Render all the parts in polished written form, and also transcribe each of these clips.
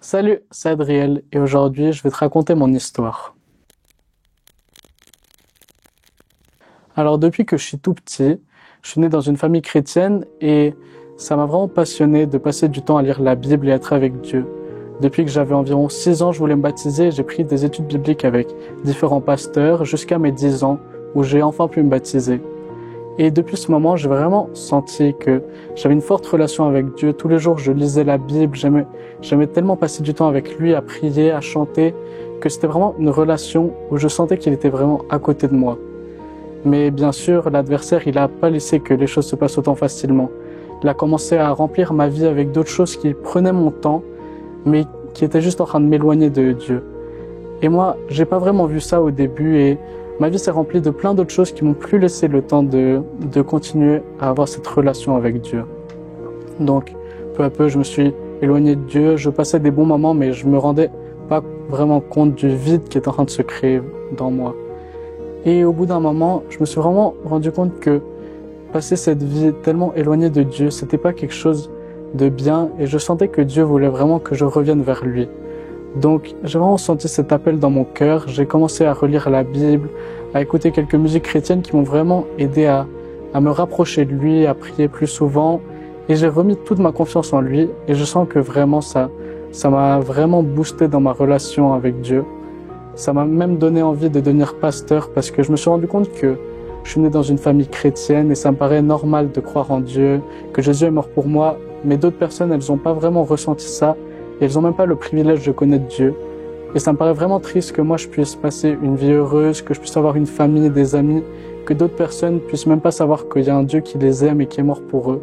Salut, c'est Adriel et aujourd'hui je vais te raconter mon histoire. Alors depuis que je suis tout petit, je suis né dans une famille chrétienne et ça m'a vraiment passionné de passer du temps à lire la Bible et être avec Dieu. Depuis que j'avais environ 6 ans, je voulais me baptiser et j'ai pris des études bibliques avec différents pasteurs jusqu'à mes 10 ans où j'ai enfin pu me baptiser. Et depuis ce moment, j'ai vraiment senti que j'avais une forte relation avec Dieu. Tous les jours, je lisais la Bible, j'aimais tellement passer du temps avec lui, à prier, à chanter, que c'était vraiment une relation où je sentais qu'il était vraiment à côté de moi. Mais bien sûr, l'adversaire, il a pas laissé que les choses se passent autant facilement. Il a commencé à remplir ma vie avec d'autres choses qui prenaient mon temps, mais qui étaient juste en train de m'éloigner de Dieu. Et moi, j'ai pas vraiment vu ça au début et ma vie s'est remplie de plein d'autres choses qui m'ont plus laissé le temps de continuer à avoir cette relation avec Dieu. Donc, peu à peu, je me suis éloigné de Dieu, je passais des bons moments, mais je me rendais pas vraiment compte du vide qui est en train de se créer dans moi. Et au bout d'un moment, je me suis vraiment rendu compte que passer cette vie tellement éloignée de Dieu, c'était pas quelque chose de bien et je sentais que Dieu voulait vraiment que je revienne vers lui. Donc, j'ai vraiment senti cet appel dans mon cœur. J'ai commencé à relire la Bible, à écouter quelques musiques chrétiennes qui m'ont vraiment aidé à me rapprocher de lui, à prier plus souvent. Et j'ai remis toute ma confiance en lui. Et je sens que vraiment ça m'a vraiment boosté dans ma relation avec Dieu. Ça m'a même donné envie de devenir pasteur parce que je me suis rendu compte que je suis né dans une famille chrétienne et ça me paraît normal de croire en Dieu, que Jésus est mort pour moi. Mais d'autres personnes, elles n'ont pas vraiment ressenti ça. Et elles n'ont même pas le privilège de connaître Dieu. Et ça me paraît vraiment triste que moi je puisse passer une vie heureuse, que je puisse avoir une famille, des amis, que d'autres personnes puissent même pas savoir qu'il y a un Dieu qui les aime et qui est mort pour eux.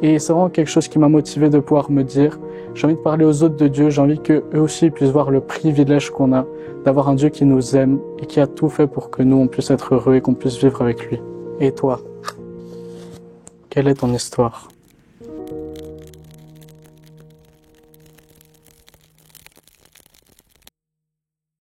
Et c'est vraiment quelque chose qui m'a motivé de pouvoir me dire, j'ai envie de parler aux autres de Dieu, j'ai envie qu'eux aussi puissent voir le privilège qu'on a d'avoir un Dieu qui nous aime et qui a tout fait pour que nous on puisse être heureux et qu'on puisse vivre avec lui. Et toi, quelle est ton histoire ?